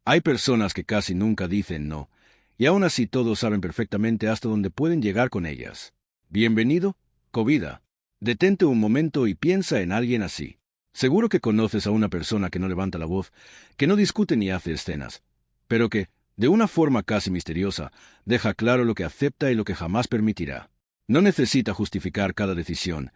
Hay personas que casi nunca dicen no, y aún así todos saben perfectamente hasta dónde pueden llegar con ellas. Bienvenido, Covida. Detente un momento y piensa en alguien así. Seguro que conoces a una persona que no levanta la voz, que no discute ni hace escenas, pero que, de una forma casi misteriosa, deja claro lo que acepta y lo que jamás permitirá. No necesita justificar cada decisión.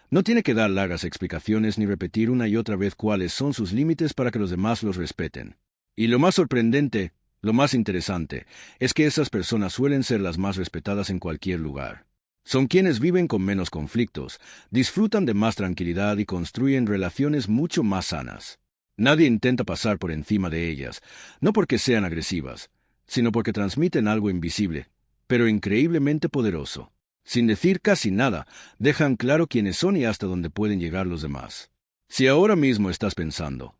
No tiene que dar largas explicaciones ni repetir una y otra vez cuáles son sus límites para que los demás los respeten. Y lo más sorprendente, lo más interesante, es que esas personas suelen ser las más respetadas en cualquier lugar. Son quienes viven con menos conflictos, disfrutan de más tranquilidad y construyen relaciones mucho más sanas. Nadie intenta pasar por encima de ellas, no porque sean agresivas, sino porque transmiten algo invisible, pero increíblemente poderoso. Sin decir casi nada, dejan claro quiénes son y hasta dónde pueden llegar los demás. Si ahora mismo estás pensando,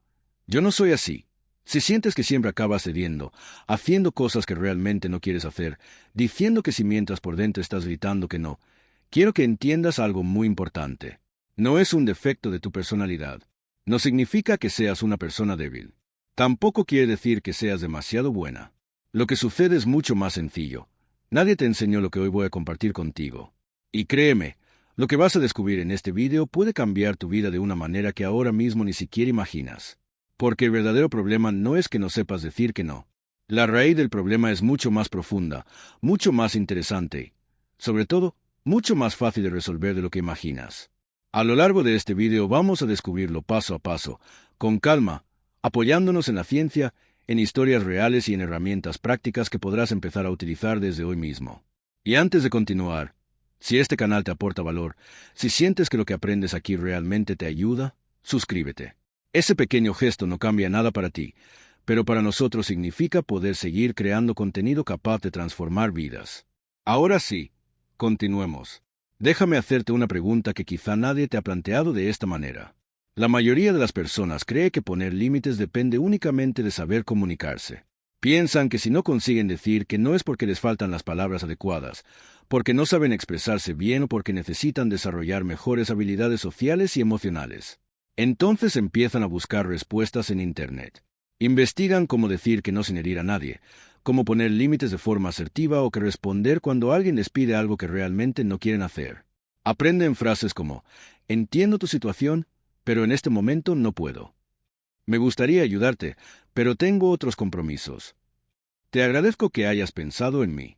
yo no soy así, si sientes que siempre acabas cediendo, haciendo cosas que realmente no quieres hacer, diciendo que si mientras por dentro estás gritando que no, quiero que entiendas algo muy importante. No es un defecto de tu personalidad. No significa que seas una persona débil. Tampoco quiere decir que seas demasiado buena. Lo que sucede es mucho más sencillo. Nadie te enseñó lo que hoy voy a compartir contigo. Y créeme, lo que vas a descubrir en este video puede cambiar tu vida de una manera que ahora mismo ni siquiera imaginas. Porque el verdadero problema no es que no sepas decir que no. La raíz del problema es mucho más profunda, mucho más interesante y, sobre todo, mucho más fácil de resolver de lo que imaginas. A lo largo de este video vamos a descubrirlo paso a paso, con calma, apoyándonos en la ciencia, en historias reales y en herramientas prácticas que podrás empezar a utilizar desde hoy mismo. Y antes de continuar, si este canal te aporta valor, si sientes que lo que aprendes aquí realmente te ayuda, suscríbete. Ese pequeño gesto no cambia nada para ti, pero para nosotros significa poder seguir creando contenido capaz de transformar vidas. Ahora sí, continuemos. Déjame hacerte una pregunta que quizá nadie te ha planteado de esta manera. La mayoría de las personas cree que poner límites depende únicamente de saber comunicarse. Piensan que si no consiguen decir que no es porque les faltan las palabras adecuadas, porque no saben expresarse bien o porque necesitan desarrollar mejores habilidades sociales y emocionales. Entonces empiezan a buscar respuestas en Internet. Investigan cómo decir que no sin herir a nadie, cómo poner límites de forma asertiva o qué responder cuando alguien les pide algo que realmente no quieren hacer. Aprenden frases como, entiendo tu situación, pero en este momento no puedo. Me gustaría ayudarte, pero tengo otros compromisos. Te agradezco que hayas pensado en mí.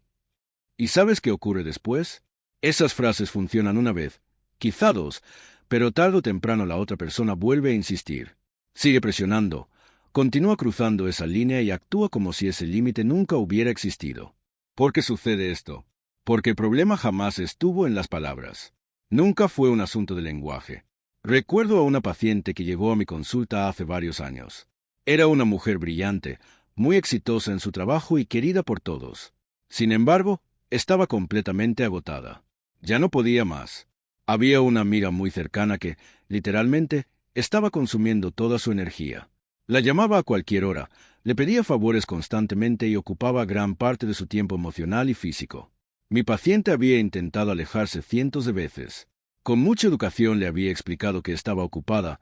¿Y sabes qué ocurre después? Esas frases funcionan una vez, quizá dos, pero tarde o temprano la otra persona vuelve a insistir. Sigue presionando, continúa cruzando esa línea y actúa como si ese límite nunca hubiera existido. ¿Por qué sucede esto? Porque el problema jamás estuvo en las palabras. Nunca fue un asunto de lenguaje. Recuerdo a una paciente que llegó a mi consulta hace varios años. Era una mujer brillante, muy exitosa en su trabajo y querida por todos. Sin embargo, estaba completamente agotada. Ya no podía más. Había una amiga muy cercana que, literalmente, estaba consumiendo toda su energía. La llamaba a cualquier hora, le pedía favores constantemente y ocupaba gran parte de su tiempo emocional y físico. Mi paciente había intentado alejarse cientos de veces. Con mucha educación le había explicado que estaba ocupada,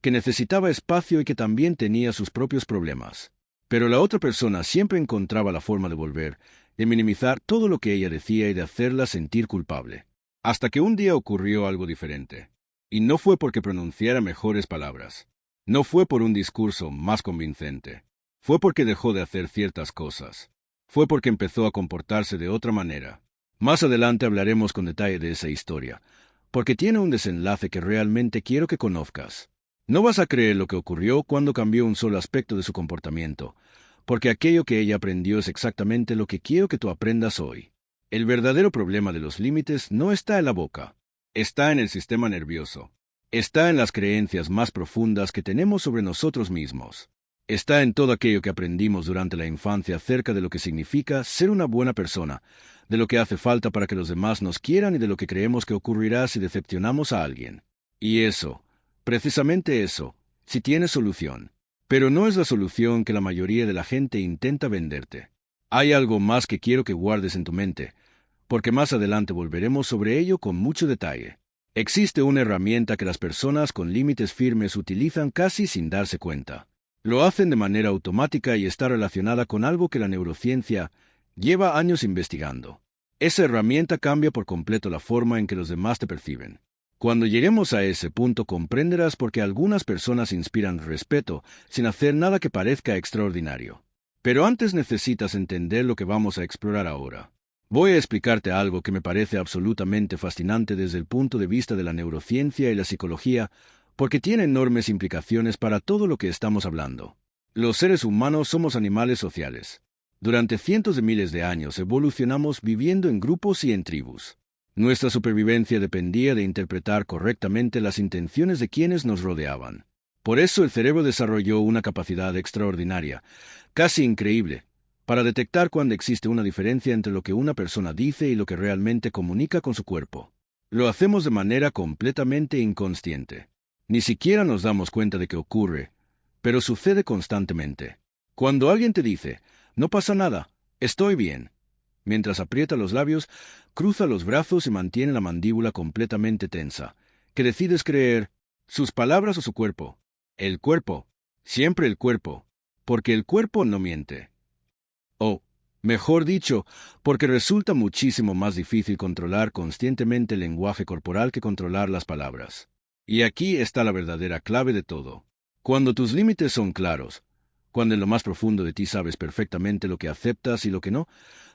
que necesitaba espacio y que también tenía sus propios problemas. Pero la otra persona siempre encontraba la forma de volver, de minimizar todo lo que ella decía y de hacerla sentir culpable. Hasta que un día ocurrió algo diferente. Y no fue porque pronunciara mejores palabras. No fue por un discurso más convincente. Fue porque dejó de hacer ciertas cosas. Fue porque empezó a comportarse de otra manera. Más adelante hablaremos con detalle de esa historia, porque tiene un desenlace que realmente quiero que conozcas. No vas a creer lo que ocurrió cuando cambió un solo aspecto de su comportamiento, porque aquello que ella aprendió es exactamente lo que quiero que tú aprendas hoy. El verdadero problema de los límites no está en la boca, está en el sistema nervioso, está en las creencias más profundas que tenemos sobre nosotros mismos, está en todo aquello que aprendimos durante la infancia acerca de lo que significa ser una buena persona, de lo que hace falta para que los demás nos quieran y de lo que creemos que ocurrirá si decepcionamos a alguien. Y eso, precisamente eso, sí tiene solución. Pero no es la solución que la mayoría de la gente intenta venderte. Hay algo más que quiero que guardes en tu mente, porque más adelante volveremos sobre ello con mucho detalle. Existe una herramienta que las personas con límites firmes utilizan casi sin darse cuenta. Lo hacen de manera automática y está relacionada con algo que la neurociencia lleva años investigando. Esa herramienta cambia por completo la forma en que los demás te perciben. Cuando lleguemos a ese punto comprenderás por qué algunas personas inspiran respeto sin hacer nada que parezca extraordinario. Pero antes necesitas entender lo que vamos a explorar ahora. Voy a explicarte algo que me parece absolutamente fascinante desde el punto de vista de la neurociencia y la psicología, porque tiene enormes implicaciones para todo lo que estamos hablando. Los seres humanos somos animales sociales. Durante cientos de miles de años evolucionamos viviendo en grupos y en tribus. Nuestra supervivencia dependía de interpretar correctamente las intenciones de quienes nos rodeaban. Por eso el cerebro desarrolló una capacidad extraordinaria, casi increíble, para detectar cuando existe una diferencia entre lo que una persona dice y lo que realmente comunica con su cuerpo. Lo hacemos de manera completamente inconsciente. Ni siquiera nos damos cuenta de que ocurre, pero sucede constantemente. Cuando alguien te dice, no pasa nada, estoy bien, mientras aprieta los labios, cruza los brazos y mantiene la mandíbula completamente tensa, ¿qué decides creer? ¿Sus palabras o su cuerpo? El cuerpo, siempre el cuerpo, porque el cuerpo no miente. O, mejor dicho, porque resulta muchísimo más difícil controlar conscientemente el lenguaje corporal que controlar las palabras. Y aquí está la verdadera clave de todo. Cuando tus límites son claros, cuando en lo más profundo de ti sabes perfectamente lo que aceptas y lo que no,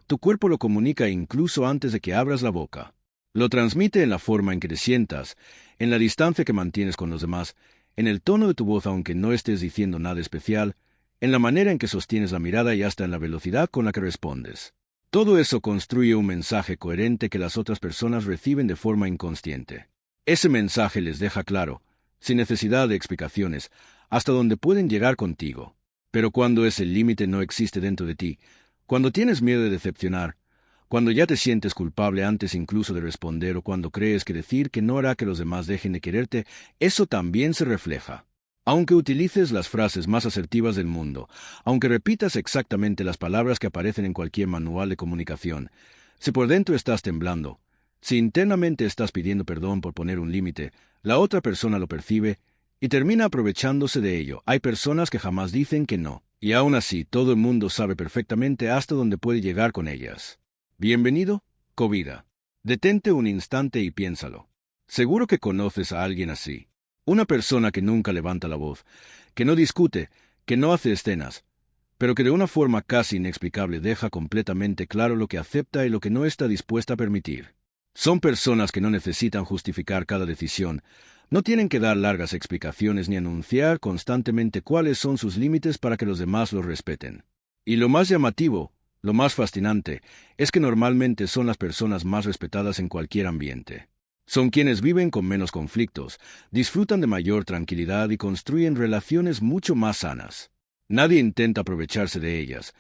tu cuerpo lo comunica incluso antes de que abras la boca. Lo transmite en la forma en que te sientas, en la distancia que mantienes con los demás, en el tono de tu voz aunque no estés diciendo nada especial, en la manera en que sostienes la mirada y hasta en la velocidad con la que respondes. Todo eso construye un mensaje coherente que las otras personas reciben de forma inconsciente. Ese mensaje les deja claro, sin necesidad de explicaciones, hasta dónde pueden llegar contigo. Pero cuando ese límite no existe dentro de ti, cuando tienes miedo de decepcionar, cuando ya te sientes culpable antes incluso de responder o cuando crees que decir que no hará que los demás dejen de quererte, eso también se refleja. Aunque utilices las frases más asertivas del mundo, aunque repitas exactamente las palabras que aparecen en cualquier manual de comunicación, si por dentro estás temblando, si internamente estás pidiendo perdón por poner un límite, la otra persona lo percibe y termina aprovechándose de ello. Hay personas que jamás dicen que no, y aún así todo el mundo sabe perfectamente hasta dónde puede llegar con ellas. Bienvenido, Covida. Detente un instante y piénsalo. Seguro que conoces a alguien así. Una persona que nunca levanta la voz, que no discute, que no hace escenas, pero que de una forma casi inexplicable deja completamente claro lo que acepta y lo que no está dispuesta a permitir. Son personas que no necesitan justificar cada decisión, no tienen que dar largas explicaciones ni anunciar constantemente cuáles son sus límites para que los demás los respeten. Y lo más llamativo, lo más fascinante, es que normalmente son las personas más respetadas en cualquier ambiente. Son quienes viven con menos conflictos, disfrutan de mayor tranquilidad y construyen relaciones mucho más sanas. Nadie intenta aprovecharse de ellas,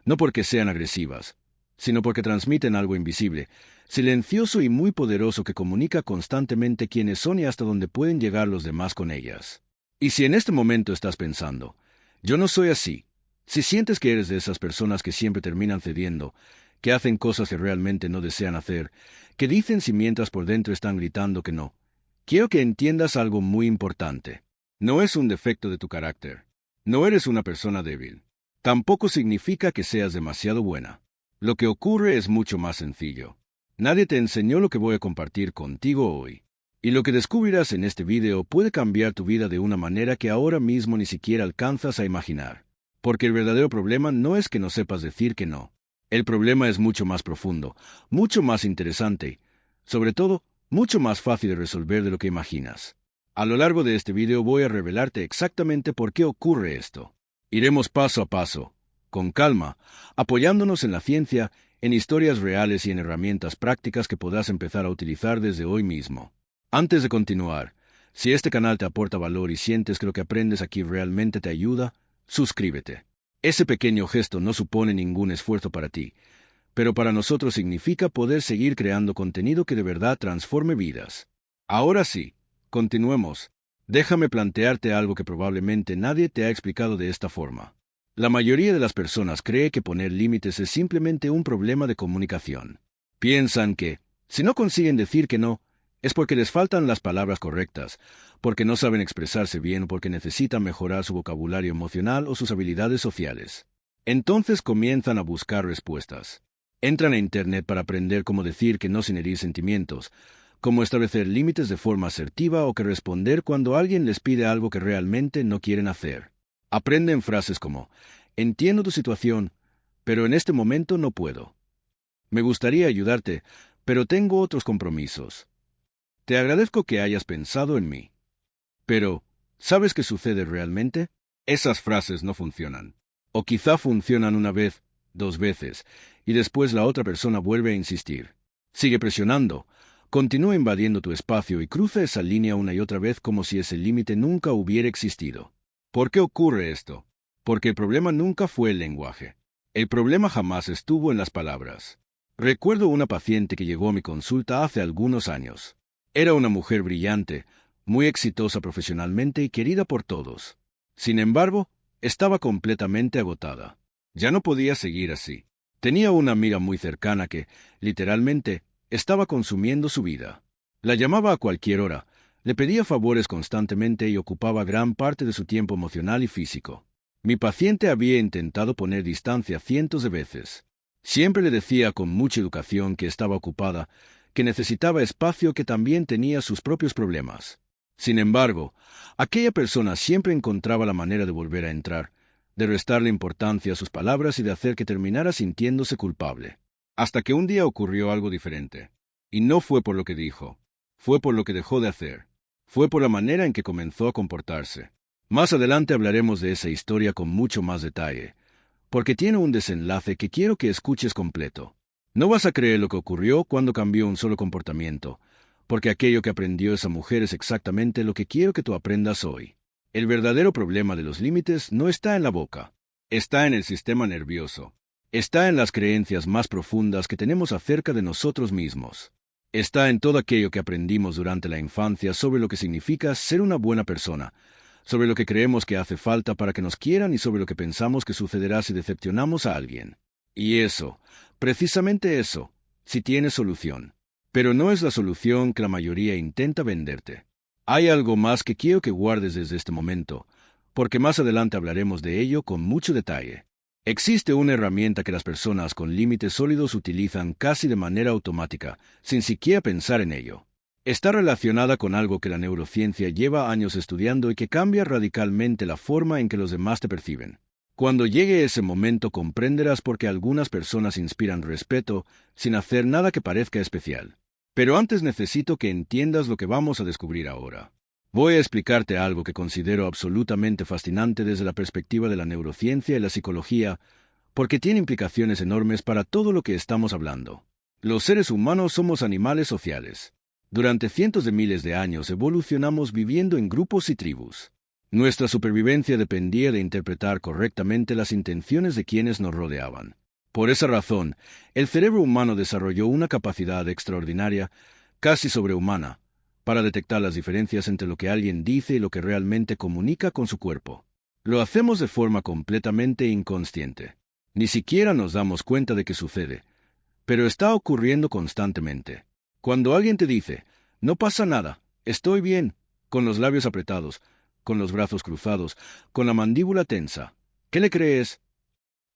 no porque sean agresivas, sino porque transmiten algo invisible, silencioso y muy poderoso que comunica constantemente quiénes son y hasta dónde pueden llegar los demás con ellas. Y si en este momento estás pensando, yo no soy así, si sientes que eres de esas personas que siempre terminan cediendo, que hacen cosas que realmente no desean hacer, que dicen si mientras por dentro están gritando que no, quiero que entiendas algo muy importante. No es un defecto de tu carácter. No eres una persona débil. Tampoco significa que seas demasiado buena. Lo que ocurre es mucho más sencillo. Nadie te enseñó lo que voy a compartir contigo hoy. Y lo que descubrirás en este video puede cambiar tu vida de una manera que ahora mismo ni siquiera alcanzas a imaginar. Porque el verdadero problema no es que no sepas decir que no. El problema es mucho más profundo, mucho más interesante, sobre todo, mucho más fácil de resolver de lo que imaginas. A lo largo de este video voy a revelarte exactamente por qué ocurre esto. Iremos paso a paso, con calma, apoyándonos en la ciencia, en historias reales y en herramientas prácticas que podrás empezar a utilizar desde hoy mismo. Antes de continuar, si este canal te aporta valor y sientes que lo que aprendes aquí realmente te ayuda, suscríbete. Ese pequeño gesto no supone ningún esfuerzo para ti, pero para nosotros significa poder seguir creando contenido que de verdad transforme vidas. Ahora sí, continuemos. Déjame plantearte algo que probablemente nadie te ha explicado de esta forma. La mayoría de las personas cree que poner límites es simplemente un problema de comunicación. Piensan que, si no consiguen decir que no, Es porque les faltan las palabras correctas, porque no saben expresarse bien o porque necesitan mejorar su vocabulario emocional o sus habilidades sociales. Entonces comienzan a buscar respuestas. Entran a Internet para aprender cómo decir que no sin herir sentimientos, cómo establecer límites de forma asertiva o que responder cuando alguien les pide algo que realmente no quieren hacer. Aprenden frases como, entiendo tu situación, pero en este momento no puedo. Me gustaría ayudarte, pero tengo otros compromisos. Te agradezco que hayas pensado en mí. Pero, ¿sabes qué sucede realmente? Esas frases no funcionan. O quizá funcionan una vez, 2 veces, y después la otra persona vuelve a insistir. Sigue presionando, continúa invadiendo tu espacio y cruza esa línea una y otra vez como si ese límite nunca hubiera existido. ¿Por qué ocurre esto? Porque el problema nunca fue el lenguaje. El problema jamás estuvo en las palabras. Recuerdo una paciente que llegó a mi consulta hace algunos años. Era una mujer brillante, muy exitosa profesionalmente y querida por todos. Sin embargo, estaba completamente agotada. Ya no podía seguir así. Tenía una amiga muy cercana que, literalmente, estaba consumiendo su vida. La llamaba a cualquier hora, le pedía favores constantemente y ocupaba gran parte de su tiempo emocional y físico. Mi paciente había intentado poner distancia cientos de veces. Siempre le decía con mucha educación que estaba ocupada, que necesitaba espacio, que también tenía sus propios problemas. Sin embargo, aquella persona siempre encontraba la manera de volver a entrar, de restarle importancia a sus palabras y de hacer que terminara sintiéndose culpable. Hasta que un día ocurrió algo diferente. Y no fue por lo que dijo, fue por lo que dejó de hacer, fue por la manera en que comenzó a comportarse. Más adelante hablaremos de esa historia con mucho más detalle, porque tiene un desenlace que quiero que escuches completo. No vas a creer lo que ocurrió cuando cambió un solo comportamiento, porque aquello que aprendió esa mujer es exactamente lo que quiero que tú aprendas hoy. El verdadero problema de los límites no está en la boca, está en el sistema nervioso, está en las creencias más profundas que tenemos acerca de nosotros mismos. Está en todo aquello que aprendimos durante la infancia sobre lo que significa ser una buena persona, sobre lo que creemos que hace falta para que nos quieran y sobre lo que pensamos que sucederá si decepcionamos a alguien. Y eso, precisamente eso, sí tiene solución. Pero no es la solución que la mayoría intenta venderte. Hay algo más que quiero que guardes desde este momento, porque más adelante hablaremos de ello con mucho detalle. Existe una herramienta que las personas con límites sólidos utilizan casi de manera automática, sin siquiera pensar en ello. Está relacionada con algo que la neurociencia lleva años estudiando y que cambia radicalmente la forma en que los demás te perciben. Cuando llegue ese momento comprenderás por qué algunas personas inspiran respeto sin hacer nada que parezca especial. Pero antes necesito que entiendas lo que vamos a descubrir ahora. Voy a explicarte algo que considero absolutamente fascinante desde la perspectiva de la neurociencia y la psicología, porque tiene implicaciones enormes para todo lo que estamos hablando. Los seres humanos somos animales sociales. Durante cientos de miles de años evolucionamos viviendo en grupos y tribus. Nuestra supervivencia dependía de interpretar correctamente las intenciones de quienes nos rodeaban. Por esa razón, el cerebro humano desarrolló una capacidad extraordinaria, casi sobrehumana, para detectar las diferencias entre lo que alguien dice y lo que realmente comunica con su cuerpo. Lo hacemos de forma completamente inconsciente. Ni siquiera nos damos cuenta de que sucede, pero está ocurriendo constantemente. Cuando alguien te dice, no pasa nada, estoy bien, con los labios apretados, con los brazos cruzados, con la mandíbula tensa, ¿qué le crees?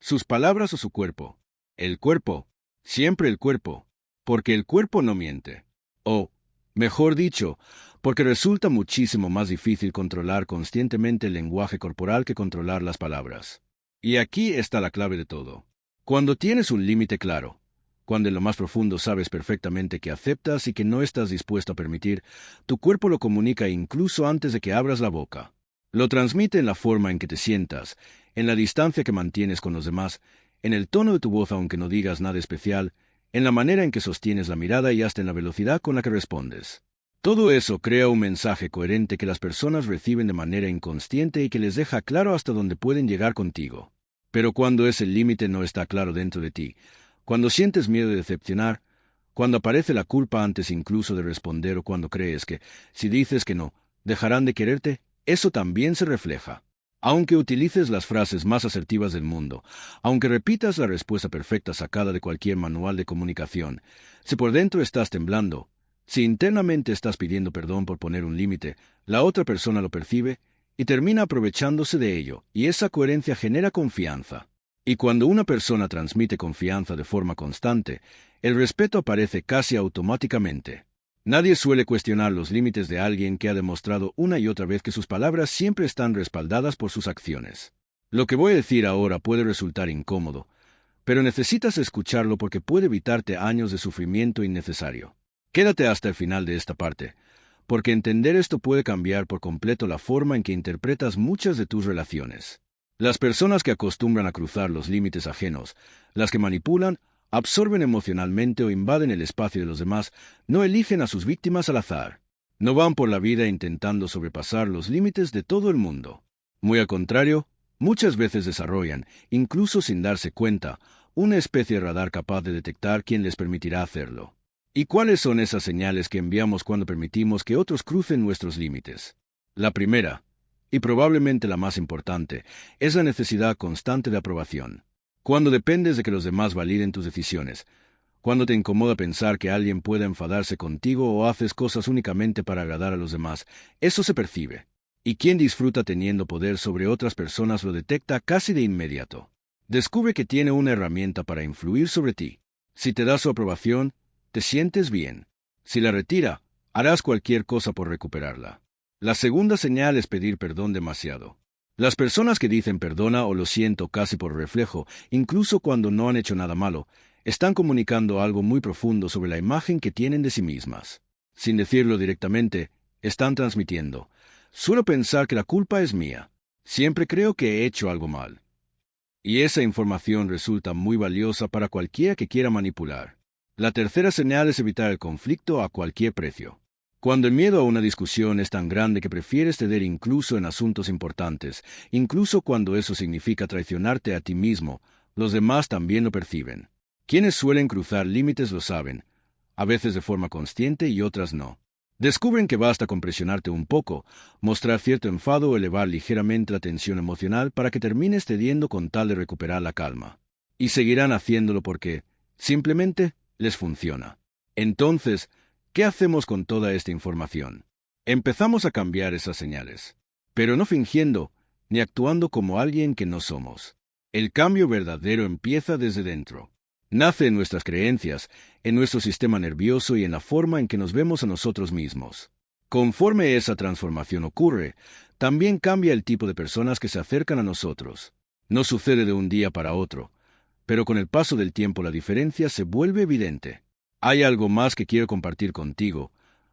¿Sus palabras o su cuerpo? El cuerpo, siempre el cuerpo, porque el cuerpo no miente. O, mejor dicho, porque resulta muchísimo más difícil controlar conscientemente el lenguaje corporal que controlar las palabras. Y aquí está la clave de todo. Cuando tienes un límite claro, cuando en lo más profundo sabes perfectamente que aceptas y que no estás dispuesto a permitir, tu cuerpo lo comunica incluso antes de que abras la boca. Lo transmite en la forma en que te sientas, en la distancia que mantienes con los demás, en el tono de tu voz aunque no digas nada especial, en la manera en que sostienes la mirada y hasta en la velocidad con la que respondes. Todo eso crea un mensaje coherente que las personas reciben de manera inconsciente y que les deja claro hasta dónde pueden llegar contigo. Pero cuando ese límite no está claro dentro de ti, cuando sientes miedo de decepcionar, cuando aparece la culpa antes incluso de responder o cuando crees que, si dices que no, dejarán de quererte, eso también se refleja. Aunque utilices las frases más asertivas del mundo, aunque repitas la respuesta perfecta sacada de cualquier manual de comunicación, si por dentro estás temblando, Si internamente estás pidiendo perdón por poner un límite, la otra persona lo percibe y termina aprovechándose de ello, y esa coherencia genera confianza. Y cuando una persona transmite confianza de forma constante, el respeto aparece casi automáticamente. Nadie suele cuestionar los límites de alguien que ha demostrado una y otra vez que sus palabras siempre están respaldadas por sus acciones. Lo que voy a decir ahora puede resultar incómodo, pero necesitas escucharlo porque puede evitarte años de sufrimiento innecesario. Quédate hasta el final de esta parte, porque entender esto puede cambiar por completo la forma en que interpretas muchas de tus relaciones. Las personas que acostumbran a cruzar los límites ajenos, las que manipulan, absorben emocionalmente o invaden el espacio de los demás, no eligen a sus víctimas al azar. No van por la vida intentando sobrepasar los límites de todo el mundo. Muy al contrario, muchas veces desarrollan, incluso sin darse cuenta, una especie de radar capaz de detectar quién les permitirá hacerlo. ¿Y cuáles son esas señales que enviamos cuando permitimos que otros crucen nuestros límites? La primera, y probablemente la más importante, es la necesidad constante de aprobación. Cuando dependes de que los demás validen tus decisiones, cuando te incomoda pensar que alguien pueda enfadarse contigo o haces cosas únicamente para agradar a los demás, eso se percibe. Y quien disfruta teniendo poder sobre otras personas lo detecta casi de inmediato. Descubre que tiene una herramienta para influir sobre ti. Si te da su aprobación, te sientes bien. Si la retira, harás cualquier cosa por recuperarla. La segunda señal es pedir perdón demasiado. Las personas que dicen perdona o lo siento casi por reflejo, incluso cuando no han hecho nada malo, están comunicando algo muy profundo sobre la imagen que tienen de sí mismas. Sin decirlo directamente, están transmitiendo: suelo pensar que la culpa es mía. Siempre creo que he hecho algo mal. Y esa información resulta muy valiosa para cualquiera que quiera manipular. La tercera señal es evitar el conflicto a cualquier precio. Cuando el miedo a una discusión es tan grande que prefieres ceder incluso en asuntos importantes, incluso cuando eso significa traicionarte a ti mismo, los demás también lo perciben. Quienes suelen cruzar límites lo saben, a veces de forma consciente y otras no. Descubren que basta con presionarte un poco, mostrar cierto enfado o elevar ligeramente la tensión emocional para que termines cediendo con tal de recuperar la calma. Y seguirán haciéndolo porque, simplemente, les funciona. Entonces, ¿qué hacemos con toda esta información? Empezamos a cambiar esas señales, pero no fingiendo ni actuando como alguien que no somos. El cambio verdadero empieza desde dentro. Nace en nuestras creencias, en nuestro sistema nervioso y en la forma en que nos vemos a nosotros mismos. Conforme esa transformación ocurre, también cambia el tipo de personas que se acercan a nosotros. No sucede de un día para otro, pero con el paso del tiempo la diferencia se vuelve evidente. Hay algo más que quiero compartir contigo,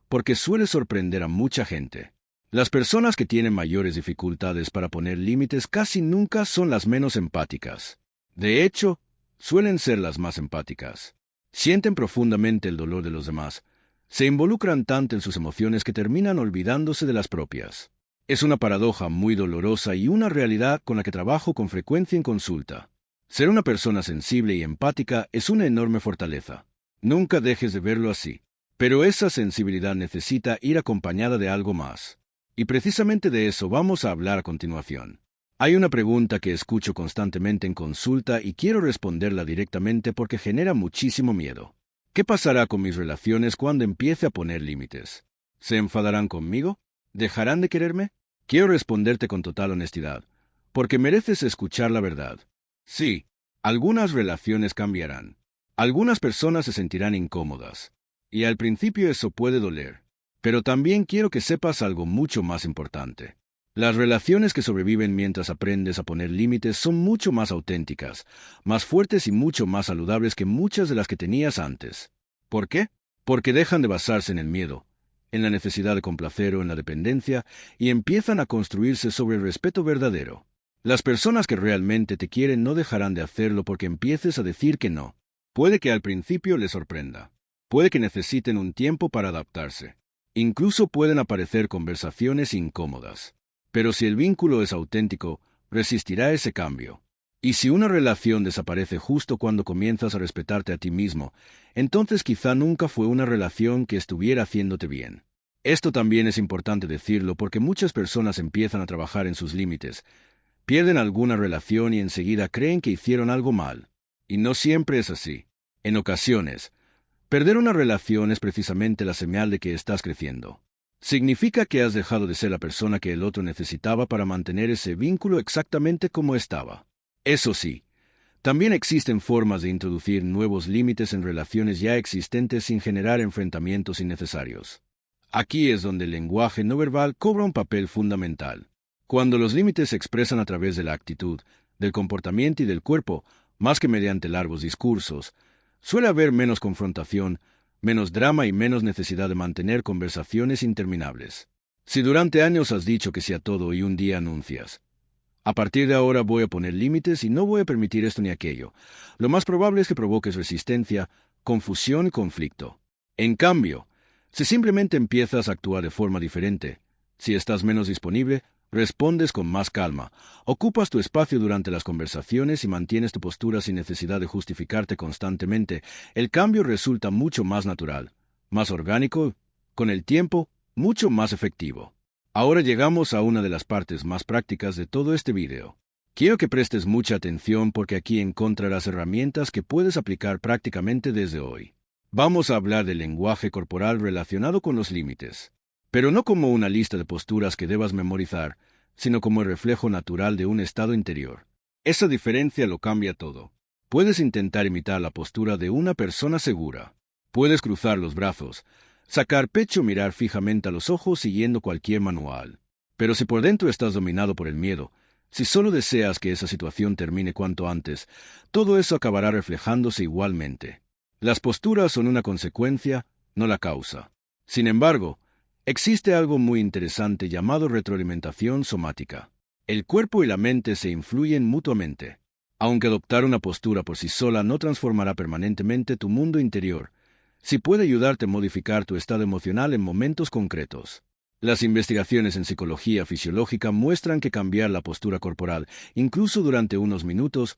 porque suele sorprender a mucha gente. Las personas que tienen mayores dificultades para poner límites casi nunca son las menos empáticas. De hecho, suelen ser las más empáticas. Sienten profundamente el dolor de los demás. Se involucran tanto en sus emociones que terminan olvidándose de las propias. Es una paradoja muy dolorosa y una realidad con la que trabajo con frecuencia en consulta. Ser una persona sensible y empática es una enorme fortaleza. Nunca dejes de verlo así. Pero esa sensibilidad necesita ir acompañada de algo más. Y precisamente de eso vamos a hablar a continuación. Hay una pregunta que escucho constantemente en consulta y quiero responderla directamente porque genera muchísimo miedo. ¿Qué pasará con mis relaciones cuando empiece a poner límites? ¿Se enfadarán conmigo? ¿Dejarán de quererme? Quiero responderte con total honestidad, porque mereces escuchar la verdad. Sí, algunas relaciones cambiarán. Algunas personas se sentirán incómodas. Y al principio eso puede doler. Pero también quiero que sepas algo mucho más importante. Las relaciones que sobreviven mientras aprendes a poner límites son mucho más auténticas, más fuertes y mucho más saludables que muchas de las que tenías antes. ¿Por qué? Porque dejan de basarse en el miedo, en la necesidad de complacer o en la dependencia, y empiezan a construirse sobre el respeto verdadero. Las personas que realmente te quieren no dejarán de hacerlo porque empieces a decir que no. Puede que al principio les sorprenda. Puede que necesiten un tiempo para adaptarse. Incluso pueden aparecer conversaciones incómodas. Pero si el vínculo es auténtico, resistirá ese cambio. Y si una relación desaparece justo cuando comienzas a respetarte a ti mismo, entonces quizá nunca fue una relación que estuviera haciéndote bien. Esto también es importante decirlo porque muchas personas empiezan a trabajar en sus límites, pierden alguna relación y enseguida creen que hicieron algo mal. Y no siempre es así. En ocasiones, Perder una relación es precisamente la señal de que estás creciendo. Significa que has dejado de ser la persona que el otro necesitaba para mantener ese vínculo exactamente como estaba. Eso sí, también existen formas de introducir nuevos límites en relaciones ya existentes sin generar enfrentamientos innecesarios. Aquí es donde el lenguaje no verbal cobra un papel fundamental. Cuando los límites se expresan a través de la actitud, del comportamiento y del cuerpo, más que mediante largos discursos, suele haber menos confrontación, menos drama y menos necesidad de mantener conversaciones interminables. Si durante años has dicho que sí a todo y un día anuncias, a partir de ahora voy a poner límites y no voy a permitir esto ni aquello, lo más probable es que provoques resistencia, confusión y conflicto. En cambio, si simplemente empiezas a actuar de forma diferente, si estás menos disponible, respondes con más calma, ocupas tu espacio durante las conversaciones y mantienes tu postura sin necesidad de justificarte constantemente, el cambio resulta mucho más natural, más orgánico, con el tiempo, mucho más efectivo. Ahora llegamos a una de las partes más prácticas de todo este video. Quiero que prestes mucha atención porque aquí encontrarás herramientas que puedes aplicar prácticamente desde hoy. Vamos a hablar del lenguaje corporal relacionado con los límites, pero no como una lista de posturas que debas memorizar, sino como el reflejo natural de un estado interior. Esa diferencia lo cambia todo. Puedes intentar imitar la postura de una persona segura. Puedes cruzar los brazos, sacar pecho, mirar fijamente a los ojos siguiendo cualquier manual. Pero si por dentro estás dominado por el miedo, si solo deseas que esa situación termine cuanto antes, todo eso acabará reflejándose igualmente. Las posturas son una consecuencia, no la causa. Sin embargo, existe algo muy interesante llamado retroalimentación somática. El cuerpo y la mente se influyen mutuamente. Aunque adoptar una postura por sí sola no transformará permanentemente tu mundo interior, sí puede ayudarte a modificar tu estado emocional en momentos concretos. Las investigaciones en psicología fisiológica muestran que cambiar la postura corporal, incluso durante unos minutos,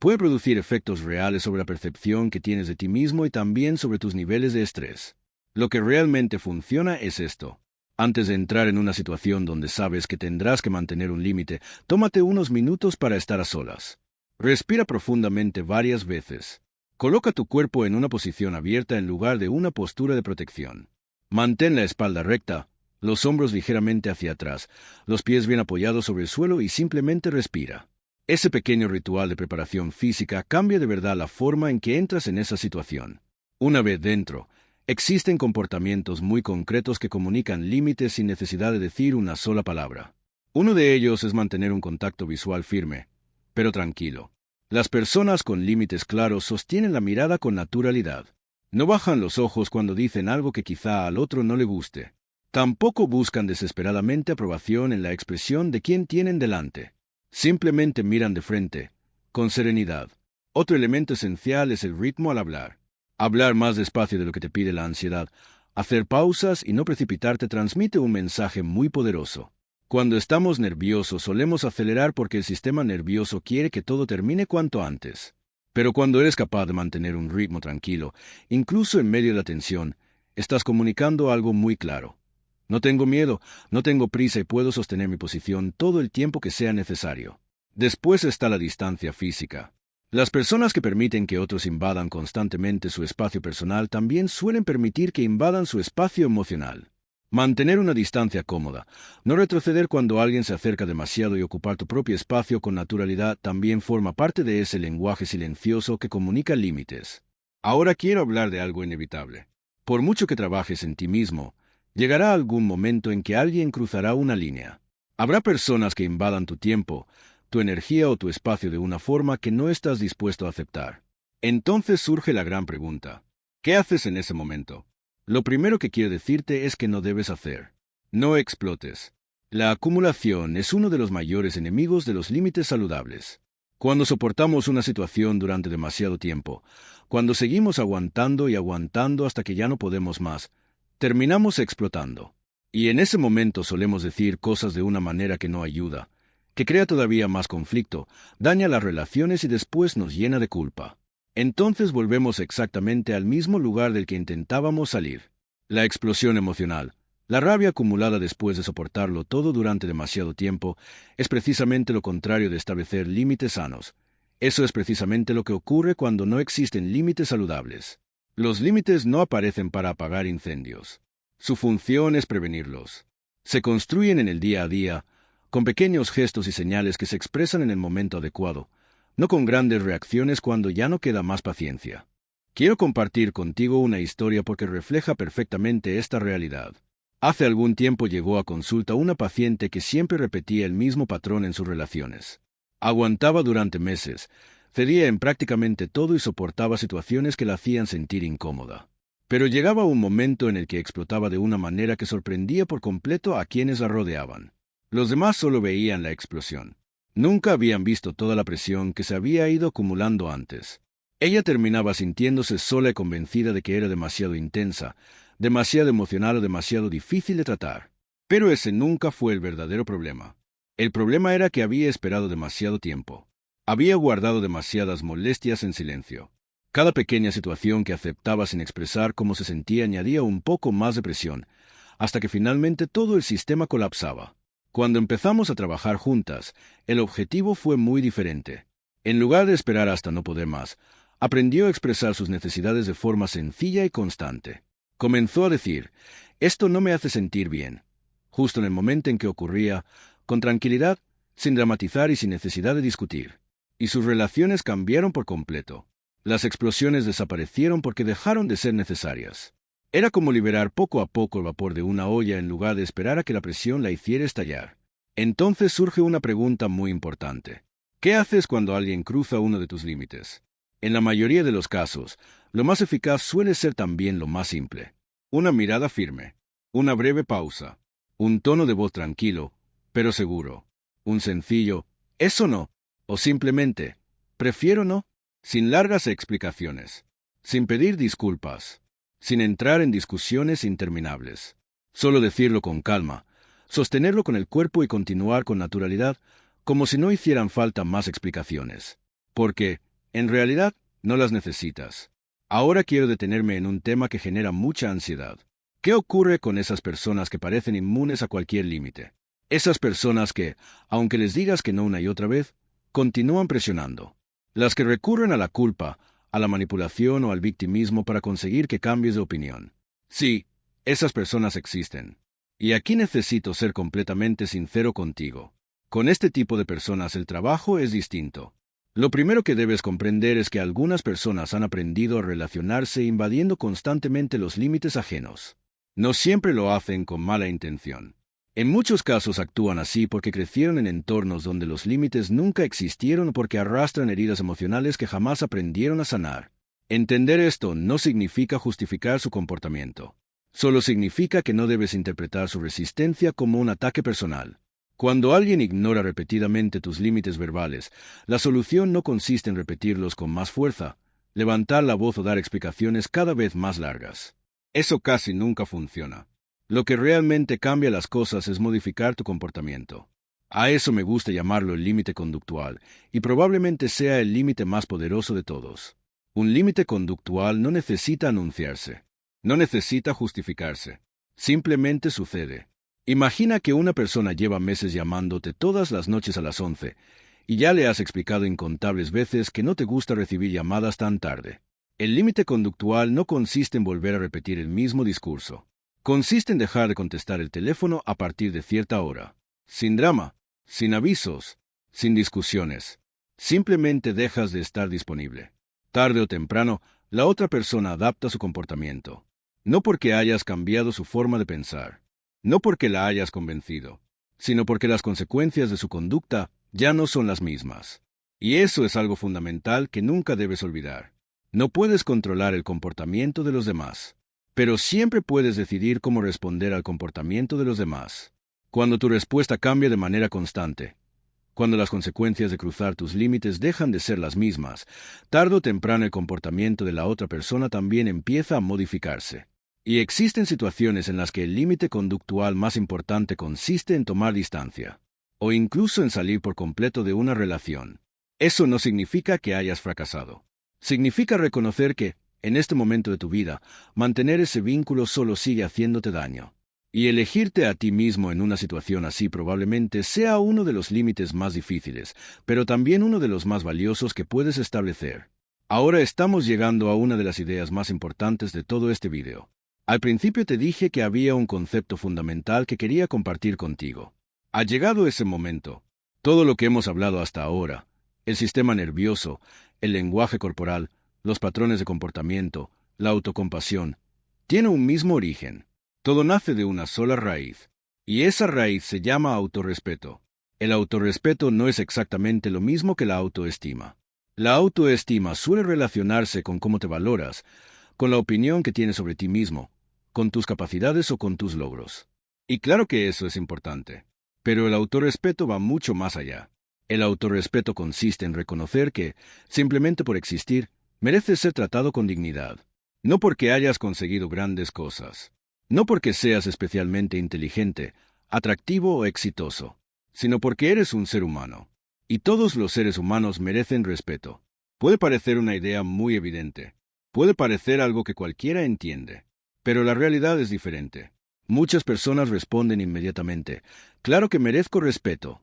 puede producir efectos reales sobre la percepción que tienes de ti mismo y también sobre tus niveles de estrés. Lo que realmente funciona es esto. Antes de entrar en una situación donde sabes que tendrás que mantener un límite, tómate unos minutos para estar a solas. Respira profundamente varias veces. Coloca tu cuerpo en una posición abierta en lugar de una postura de protección. Mantén la espalda recta, los hombros ligeramente hacia atrás, los pies bien apoyados sobre el suelo y simplemente respira. Ese pequeño ritual de preparación física cambia de verdad la forma en que entras en esa situación. Una vez dentro, existen comportamientos muy concretos que comunican límites sin necesidad de decir una sola palabra. Uno de ellos es mantener un contacto visual firme, pero tranquilo. Las personas con límites claros sostienen la mirada con naturalidad. No bajan los ojos cuando dicen algo que quizá al otro no le guste. Tampoco buscan desesperadamente aprobación en la expresión de quien tienen delante. Simplemente miran de frente, con serenidad. Otro elemento esencial es el ritmo al hablar. Hablar más despacio de lo que te pide la ansiedad, hacer pausas y no precipitarte transmite un mensaje muy poderoso. Cuando estamos nerviosos solemos acelerar porque el sistema nervioso quiere que todo termine cuanto antes. Pero cuando eres capaz de mantener un ritmo tranquilo, incluso en medio de la tensión, estás comunicando algo muy claro. No tengo miedo, no tengo prisa y puedo sostener mi posición todo el tiempo que sea necesario. Después está la distancia física. Las personas que permiten que otros invadan constantemente su espacio personal también suelen permitir que invadan su espacio emocional. Mantener una distancia cómoda, no retroceder cuando alguien se acerca demasiado y ocupar tu propio espacio con naturalidad también forma parte de ese lenguaje silencioso que comunica límites. Ahora quiero hablar de algo inevitable. Por mucho que trabajes en ti mismo, llegará algún momento en que alguien cruzará una línea. Habrá personas que invadan tu tiempo, tu energía o tu espacio de una forma que no estás dispuesto a aceptar. Entonces surge la gran pregunta: ¿qué haces en ese momento? Lo primero que quiero decirte es que no debes hacer. No explotes. La acumulación es uno de los mayores enemigos de los límites saludables. Cuando soportamos una situación durante demasiado tiempo, cuando seguimos aguantando y aguantando hasta que ya no podemos más, terminamos explotando. Y en ese momento solemos decir cosas de una manera que no ayuda, que crea todavía más conflicto, daña las relaciones y después nos llena de culpa. Entonces volvemos exactamente al mismo lugar del que intentábamos salir. La explosión emocional, la rabia acumulada después de soportarlo todo durante demasiado tiempo, es precisamente lo contrario de establecer límites sanos. Eso es precisamente lo que ocurre cuando no existen límites saludables. Los límites no aparecen para apagar incendios. Su función es prevenirlos. Se construyen en el día a día, con pequeños gestos y señales que se expresan en el momento adecuado, no con grandes reacciones cuando ya no queda más paciencia. Quiero compartir contigo una historia porque refleja perfectamente esta realidad. Hace algún tiempo llegó a consulta una paciente que siempre repetía el mismo patrón en sus relaciones. Aguantaba durante meses, cedía en prácticamente todo y soportaba situaciones que la hacían sentir incómoda. Pero llegaba un momento en el que explotaba de una manera que sorprendía por completo a quienes la rodeaban. Los demás solo veían la explosión. Nunca habían visto toda la presión que se había ido acumulando antes. Ella terminaba sintiéndose sola y convencida de que era demasiado intensa, demasiado emocional o demasiado difícil de tratar. Pero ese nunca fue el verdadero problema. El problema era que había esperado demasiado tiempo. Había guardado demasiadas molestias en silencio. Cada pequeña situación que aceptaba sin expresar cómo se sentía añadía un poco más de presión, hasta que finalmente todo el sistema colapsaba. Cuando empezamos a trabajar juntas, el objetivo fue muy diferente. En lugar de esperar hasta no poder más, aprendió a expresar sus necesidades de forma sencilla y constante. Comenzó a decir, «Esto no me hace sentir bien», justo en el momento en que ocurría, con tranquilidad, sin dramatizar y sin necesidad de discutir. Y sus relaciones cambiaron por completo. Las explosiones desaparecieron porque dejaron de ser necesarias. Era como liberar poco a poco el vapor de una olla en lugar de esperar a que la presión la hiciera estallar. Entonces surge una pregunta muy importante. ¿Qué haces cuando alguien cruza uno de tus límites? En la mayoría de los casos, lo más eficaz suele ser también lo más simple. Una mirada firme, una breve pausa, un tono de voz tranquilo, pero seguro, un sencillo, «eso no», o simplemente, «prefiero no», sin largas explicaciones, sin pedir disculpas, sin entrar en discusiones interminables. Solo decirlo con calma, sostenerlo con el cuerpo y continuar con naturalidad, como si no hicieran falta más explicaciones. Porque, en realidad, no las necesitas. Ahora quiero detenerme en un tema que genera mucha ansiedad. ¿Qué ocurre con esas personas que parecen inmunes a cualquier límite? Esas personas que, aunque les digas que no una y otra vez, continúan presionando. Las que recurren a la culpa, a la manipulación o al victimismo para conseguir que cambies de opinión. Sí, esas personas existen. Y aquí necesito ser completamente sincero contigo. Con este tipo de personas el trabajo es distinto. Lo primero que debes comprender es que algunas personas han aprendido a relacionarse invadiendo constantemente los límites ajenos. No siempre lo hacen con mala intención. En muchos casos actúan así porque crecieron en entornos donde los límites nunca existieron o porque arrastran heridas emocionales que jamás aprendieron a sanar. Entender esto no significa justificar su comportamiento. Solo significa que no debes interpretar su resistencia como un ataque personal. Cuando alguien ignora repetidamente tus límites verbales, la solución no consiste en repetirlos con más fuerza, levantar la voz o dar explicaciones cada vez más largas. Eso casi nunca funciona. Lo que realmente cambia las cosas es modificar tu comportamiento. A eso me gusta llamarlo el límite conductual, y probablemente sea el límite más poderoso de todos. Un límite conductual no necesita anunciarse, no necesita justificarse, simplemente sucede. Imagina que una persona lleva meses llamándote todas las noches a las 11, y ya le has explicado incontables veces que no te gusta recibir llamadas tan tarde. El límite conductual no consiste en volver a repetir el mismo discurso. Consiste en dejar de contestar el teléfono a partir de cierta hora. Sin drama, sin avisos, sin discusiones. Simplemente dejas de estar disponible. Tarde o temprano, la otra persona adapta su comportamiento. No porque hayas cambiado su forma de pensar. No porque la hayas convencido, sino porque las consecuencias de su conducta ya no son las mismas. Y eso es algo fundamental que nunca debes olvidar. No puedes controlar el comportamiento de los demás, pero siempre puedes decidir cómo responder al comportamiento de los demás. Cuando tu respuesta cambia de manera constante, cuando las consecuencias de cruzar tus límites dejan de ser las mismas, tarde o temprano el comportamiento de la otra persona también empieza a modificarse. Y existen situaciones en las que el límite conductual más importante consiste en tomar distancia, o incluso en salir por completo de una relación. Eso no significa que hayas fracasado. Significa reconocer que, en este momento de tu vida, mantener ese vínculo solo sigue haciéndote daño. Y elegirte a ti mismo en una situación así probablemente sea uno de los límites más difíciles, pero también uno de los más valiosos que puedes establecer. Ahora estamos llegando a una de las ideas más importantes de todo este video. Al principio te dije que había un concepto fundamental que quería compartir contigo. Ha llegado ese momento. Todo lo que hemos hablado hasta ahora, el sistema nervioso, el lenguaje corporal, los patrones de comportamiento, la autocompasión, tiene un mismo origen. Todo nace de una sola raíz, y esa raíz se llama autorrespeto. El autorrespeto no es exactamente lo mismo que la autoestima. La autoestima suele relacionarse con cómo te valoras, con la opinión que tienes sobre ti mismo, con tus capacidades o con tus logros. Y claro que eso es importante. Pero el autorrespeto va mucho más allá. El autorrespeto consiste en reconocer que, simplemente por existir, mereces ser tratado con dignidad. No porque hayas conseguido grandes cosas. No porque seas especialmente inteligente, atractivo o exitoso, sino porque eres un ser humano. Y todos los seres humanos merecen respeto. Puede parecer una idea muy evidente. Puede parecer algo que cualquiera entiende. Pero la realidad es diferente. Muchas personas responden inmediatamente, claro que merezco respeto.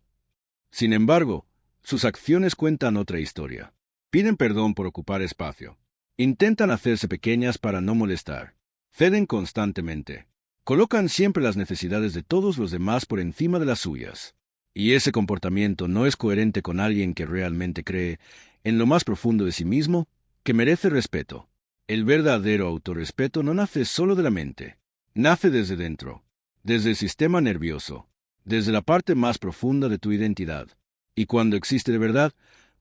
Sin embargo, sus acciones cuentan otra historia. Piden perdón por ocupar espacio. Intentan hacerse pequeñas para no molestar. Ceden constantemente. Colocan siempre las necesidades de todos los demás por encima de las suyas. Y ese comportamiento no es coherente con alguien que realmente cree, en lo más profundo de sí mismo, que merece respeto. El verdadero autorrespeto no nace solo de la mente. Nace desde dentro, desde el sistema nervioso, desde la parte más profunda de tu identidad. Y cuando existe de verdad,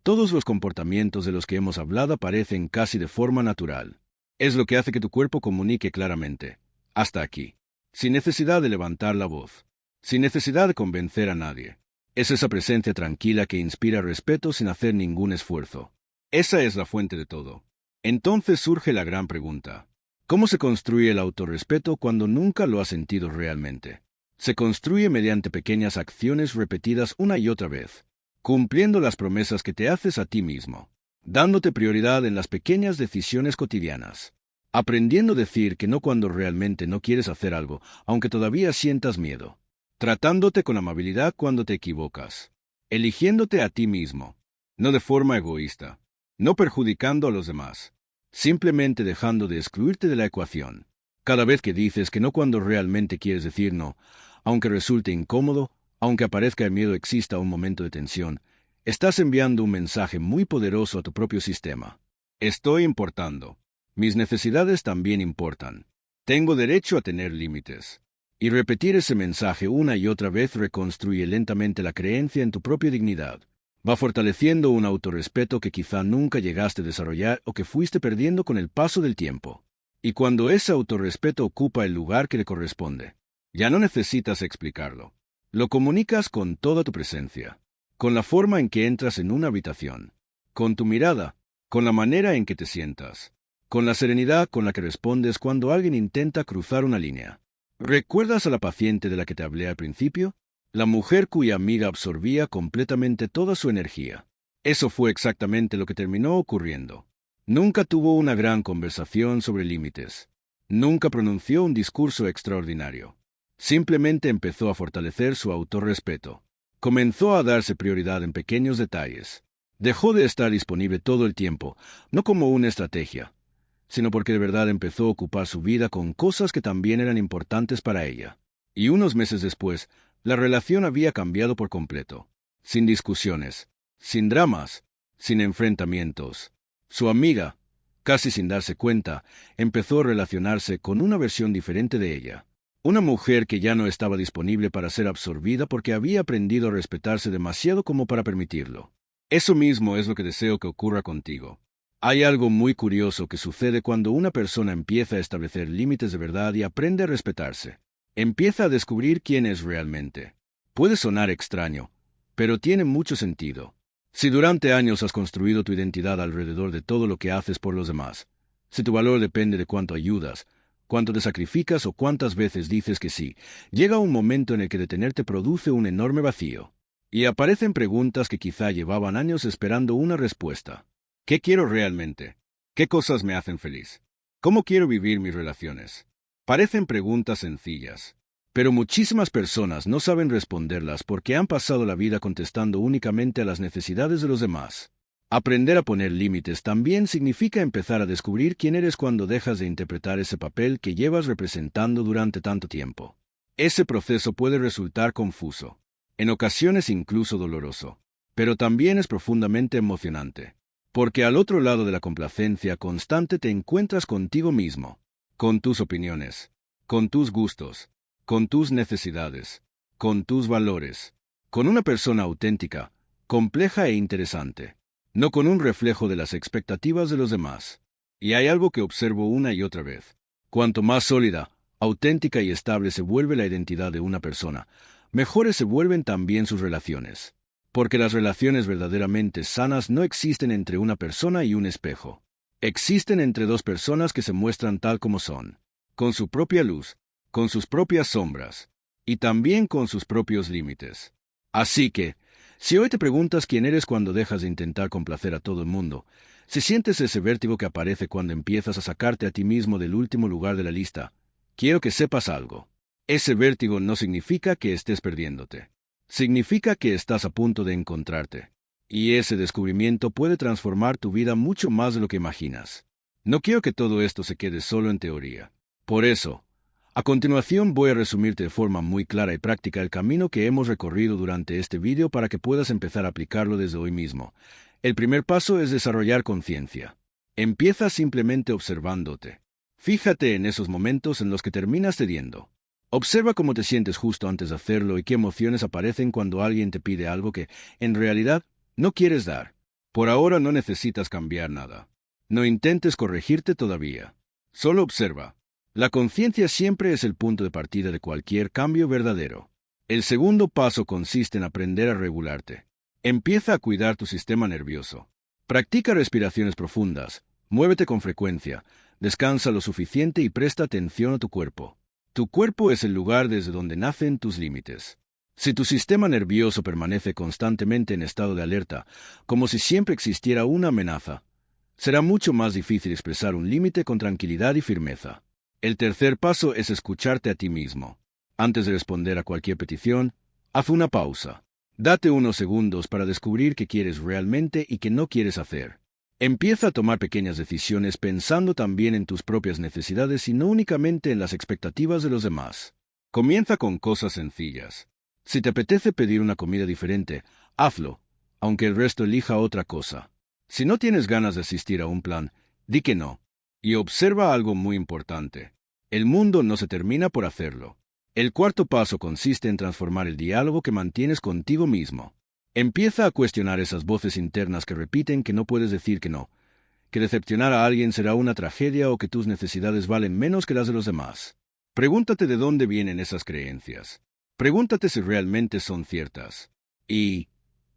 todos los comportamientos de los que hemos hablado aparecen casi de forma natural. Es lo que hace que tu cuerpo comunique claramente. Hasta aquí. Sin necesidad de levantar la voz. Sin necesidad de convencer a nadie. Es esa presencia tranquila que inspira respeto sin hacer ningún esfuerzo. Esa es la fuente de todo. Entonces surge la gran pregunta. ¿Cómo se construye el autorrespeto cuando nunca lo has sentido realmente? Se construye mediante pequeñas acciones repetidas una y otra vez, cumpliendo las promesas que te haces a ti mismo, dándote prioridad en las pequeñas decisiones cotidianas, aprendiendo a decir que no cuando realmente no quieres hacer algo, aunque todavía sientas miedo, tratándote con amabilidad cuando te equivocas, eligiéndote a ti mismo, no de forma egoísta, no perjudicando a los demás, simplemente dejando de excluirte de la ecuación. Cada vez que dices que no cuando realmente quieres decir no, aunque resulte incómodo, aunque aparezca el miedo exista un momento de tensión, estás enviando un mensaje muy poderoso a tu propio sistema. Estoy importando. Mis necesidades también importan. Tengo derecho a tener límites. Y repetir ese mensaje una y otra vez reconstruye lentamente la creencia en tu propia dignidad. Va fortaleciendo un autorrespeto que quizá nunca llegaste a desarrollar o que fuiste perdiendo con el paso del tiempo. Y cuando ese autorrespeto ocupa el lugar que le corresponde, ya no necesitas explicarlo. Lo comunicas con toda tu presencia, con la forma en que entras en una habitación, con tu mirada, con la manera en que te sientas, con la serenidad con la que respondes cuando alguien intenta cruzar una línea. ¿Recuerdas a la paciente de la que te hablé al principio? La mujer cuya amiga absorbía completamente toda su energía. Eso fue exactamente lo que terminó ocurriendo. Nunca tuvo una gran conversación sobre límites. Nunca pronunció un discurso extraordinario. Simplemente empezó a fortalecer su autorrespeto. Comenzó a darse prioridad en pequeños detalles. Dejó de estar disponible todo el tiempo, no como una estrategia, sino porque de verdad empezó a ocupar su vida con cosas que también eran importantes para ella. Y unos meses después, la relación había cambiado por completo. Sin discusiones, sin dramas, sin enfrentamientos. Su amiga, casi sin darse cuenta, empezó a relacionarse con una versión diferente de ella. Una mujer que ya no estaba disponible para ser absorbida porque había aprendido a respetarse demasiado como para permitirlo. Eso mismo es lo que deseo que ocurra contigo. Hay algo muy curioso que sucede cuando una persona empieza a establecer límites de verdad y aprende a respetarse. Empieza a descubrir quién es realmente. Puede sonar extraño, pero tiene mucho sentido. Si durante años has construido tu identidad alrededor de todo lo que haces por los demás, si tu valor depende de cuánto ayudas, cuánto te sacrificas o cuántas veces dices que sí, llega un momento en el que detenerte produce un enorme vacío. Y aparecen preguntas que quizá llevaban años esperando una respuesta. ¿Qué quiero realmente? ¿Qué cosas me hacen feliz? ¿Cómo quiero vivir mis relaciones? Parecen preguntas sencillas, pero muchísimas personas no saben responderlas porque han pasado la vida contestando únicamente a las necesidades de los demás. Aprender a poner límites también significa empezar a descubrir quién eres cuando dejas de interpretar ese papel que llevas representando durante tanto tiempo. Ese proceso puede resultar confuso, en ocasiones incluso doloroso, pero también es profundamente emocionante, porque al otro lado de la complacencia constante te encuentras contigo mismo, con tus opiniones, con tus gustos, con tus necesidades, con tus valores, con una persona auténtica, compleja e interesante, no con un reflejo de las expectativas de los demás. Y hay algo que observo una y otra vez. Cuanto más sólida, auténtica y estable se vuelve la identidad de una persona, mejores se vuelven también sus relaciones. Porque las relaciones verdaderamente sanas no existen entre una persona y un espejo. Existen entre dos personas que se muestran tal como son, con su propia luz, con sus propias sombras, y también con sus propios límites. Así que, si hoy te preguntas quién eres cuando dejas de intentar complacer a todo el mundo, si sientes ese vértigo que aparece cuando empiezas a sacarte a ti mismo del último lugar de la lista, quiero que sepas algo. Ese vértigo no significa que estés perdiéndote. Significa que estás a punto de encontrarte. Y ese descubrimiento puede transformar tu vida mucho más de lo que imaginas. No quiero que todo esto se quede solo en teoría. Por eso, a continuación voy a resumirte de forma muy clara y práctica el camino que hemos recorrido durante este vídeo para que puedas empezar a aplicarlo desde hoy mismo. El primer paso es desarrollar conciencia. Empieza simplemente observándote. Fíjate en esos momentos en los que terminas cediendo. Observa cómo te sientes justo antes de hacerlo y qué emociones aparecen cuando alguien te pide algo que, en realidad, no quieres dar. Por ahora no necesitas cambiar nada. No intentes corregirte todavía. Solo observa. La conciencia siempre es el punto de partida de cualquier cambio verdadero. El segundo paso consiste en aprender a regularte. Empieza a cuidar tu sistema nervioso. Practica respiraciones profundas, muévete con frecuencia, descansa lo suficiente y presta atención a tu cuerpo. Tu cuerpo es el lugar desde donde nacen tus límites. Si tu sistema nervioso permanece constantemente en estado de alerta, como si siempre existiera una amenaza, será mucho más difícil expresar un límite con tranquilidad y firmeza. El tercer paso es escucharte a ti mismo. Antes de responder a cualquier petición, haz una pausa. Date unos segundos para descubrir qué quieres realmente y qué no quieres hacer. Empieza a tomar pequeñas decisiones pensando también en tus propias necesidades y no únicamente en las expectativas de los demás. Comienza con cosas sencillas. Si te apetece pedir una comida diferente, hazlo, aunque el resto elija otra cosa. Si no tienes ganas de asistir a un plan, di que no. Y observa algo muy importante. El mundo no se termina por hacerlo. El cuarto paso consiste en transformar el diálogo que mantienes contigo mismo. Empieza a cuestionar esas voces internas que repiten que no puedes decir que no, que decepcionar a alguien será una tragedia o que tus necesidades valen menos que las de los demás. Pregúntate de dónde vienen esas creencias. Pregúntate si realmente son ciertas. Y,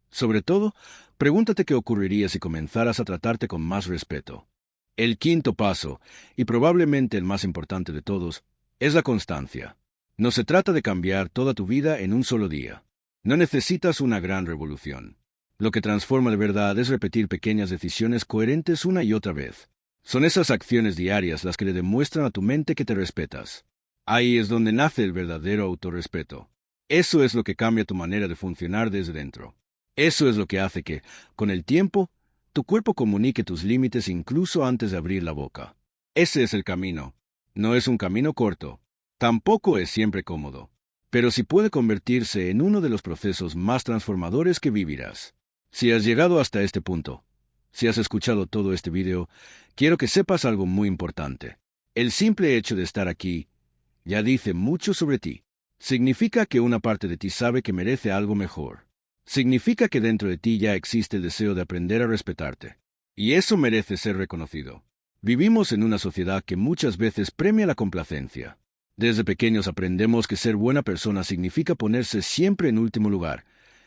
sobre todo, pregúntate qué ocurriría si comenzaras a tratarte con más respeto. El quinto paso, y probablemente el más importante de todos, es la constancia. No se trata de cambiar toda tu vida en un solo día. No necesitas una gran revolución. Lo que transforma de verdad es repetir pequeñas decisiones coherentes una y otra vez. Son esas acciones diarias las que le demuestran a tu mente que te respetas. Ahí es donde nace el verdadero autorrespeto. Eso es lo que cambia tu manera de funcionar desde dentro. Eso es lo que hace que, con el tiempo, tu cuerpo comunique tus límites incluso antes de abrir la boca. Ese es el camino. No es un camino corto. Tampoco es siempre cómodo. Pero sí puede convertirse en uno de los procesos más transformadores que vivirás. Si has llegado hasta este punto, si has escuchado todo este video, quiero que sepas algo muy importante. El simple hecho de estar aquí ya dice mucho sobre ti. Significa que una parte de ti sabe que merece algo mejor. Significa que dentro de ti ya existe el deseo de aprender a respetarte. Y eso merece ser reconocido. Vivimos en una sociedad que muchas veces premia la complacencia. Desde pequeños aprendemos que ser buena persona significa ponerse siempre en último lugar,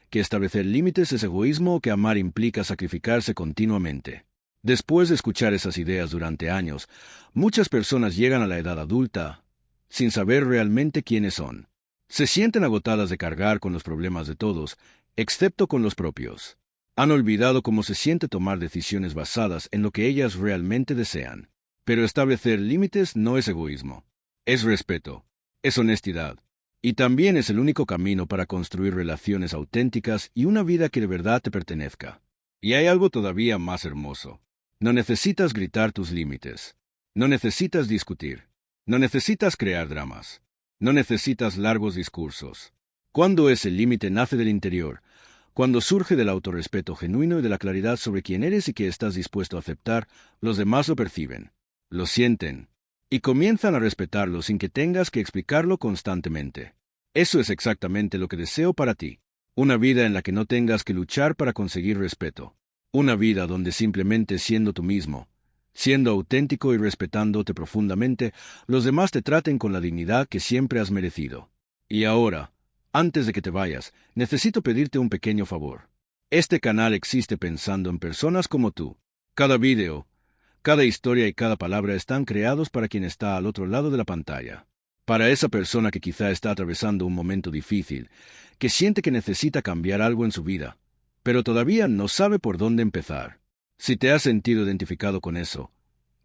que establecer límites es egoísmo o que amar implica sacrificarse continuamente. Después de escuchar esas ideas durante años, muchas personas llegan a la edad adulta sin saber realmente quiénes son. Se sienten agotadas de cargar con los problemas de todos, excepto con los propios. Han olvidado cómo se siente tomar decisiones basadas en lo que ellas realmente desean. Pero establecer límites no es egoísmo. Es respeto, es honestidad, y también es el único camino para construir relaciones auténticas y una vida que de verdad te pertenezca. Y hay algo todavía más hermoso. No necesitas gritar tus límites. No necesitas discutir. No necesitas crear dramas. No necesitas largos discursos. Cuando ese límite nace del interior, cuando surge del autorrespeto genuino y de la claridad sobre quién eres y qué estás dispuesto a aceptar, los demás lo perciben, lo sienten, y comienzan a respetarlo sin que tengas que explicarlo constantemente. Eso es exactamente lo que deseo para ti. Una vida en la que no tengas que luchar para conseguir respeto. Una vida donde simplemente siendo tú mismo, siendo auténtico y respetándote profundamente, los demás te traten con la dignidad que siempre has merecido. Y ahora, antes de que te vayas, necesito pedirte un pequeño favor. Este canal existe pensando en personas como tú. Cada video, cada historia y cada palabra están creados para quien está al otro lado de la pantalla. Para esa persona que quizá está atravesando un momento difícil, que siente que necesita cambiar algo en su vida, pero todavía no sabe por dónde empezar. Si te has sentido identificado con eso,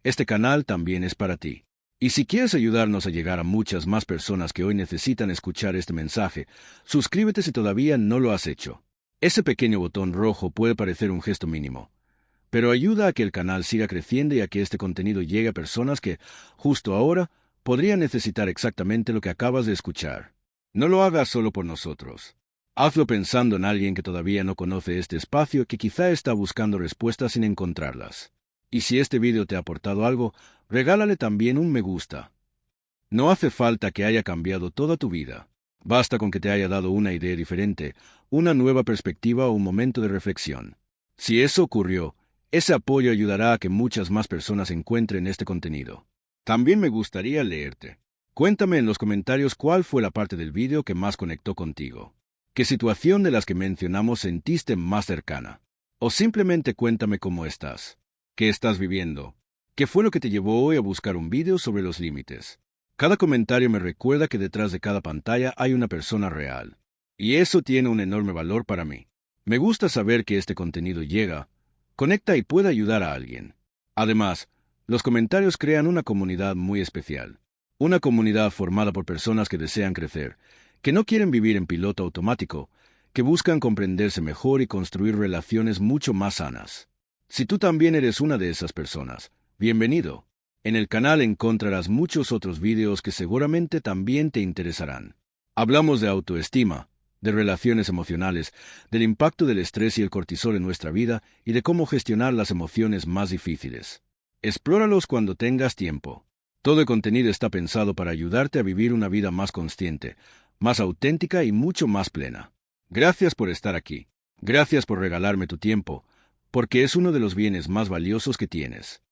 este canal también es para ti. Y si quieres ayudarnos a llegar a muchas más personas que hoy necesitan escuchar este mensaje, suscríbete si todavía no lo has hecho. Ese pequeño botón rojo puede parecer un gesto mínimo, pero ayuda a que el canal siga creciendo y a que este contenido llegue a personas que, justo ahora, podrían necesitar exactamente lo que acabas de escuchar. No lo hagas solo por nosotros. Hazlo pensando en alguien que todavía no conoce este espacio, que quizá está buscando respuestas sin encontrarlas. Y si este video te ha aportado algo, regálale también un me gusta. No hace falta que haya cambiado toda tu vida. Basta con que te haya dado una idea diferente, una nueva perspectiva o un momento de reflexión. Si eso ocurrió, ese apoyo ayudará a que muchas más personas encuentren este contenido. También me gustaría leerte. Cuéntame en los comentarios cuál fue la parte del video que más conectó contigo. ¿Qué situación de las que mencionamos sentiste más cercana? O simplemente cuéntame cómo estás. ¿Qué estás viviendo? ¿Qué fue lo que te llevó hoy a buscar un video sobre los límites? Cada comentario me recuerda que detrás de cada pantalla hay una persona real. Y eso tiene un enorme valor para mí. Me gusta saber que este contenido llega, conecta y puede ayudar a alguien. Además, los comentarios crean una comunidad muy especial. Una comunidad formada por personas que desean crecer, que no quieren vivir en piloto automático, que buscan comprenderse mejor y construir relaciones mucho más sanas. Si tú también eres una de esas personas, bienvenido. En el canal encontrarás muchos otros videos que seguramente también te interesarán. Hablamos de autoestima, de relaciones emocionales, del impacto del estrés y el cortisol en nuestra vida y de cómo gestionar las emociones más difíciles. Explóralos cuando tengas tiempo. Todo el contenido está pensado para ayudarte a vivir una vida más consciente, más auténtica y mucho más plena. Gracias por estar aquí. Gracias por regalarme tu tiempo, porque es uno de los bienes más valiosos que tienes.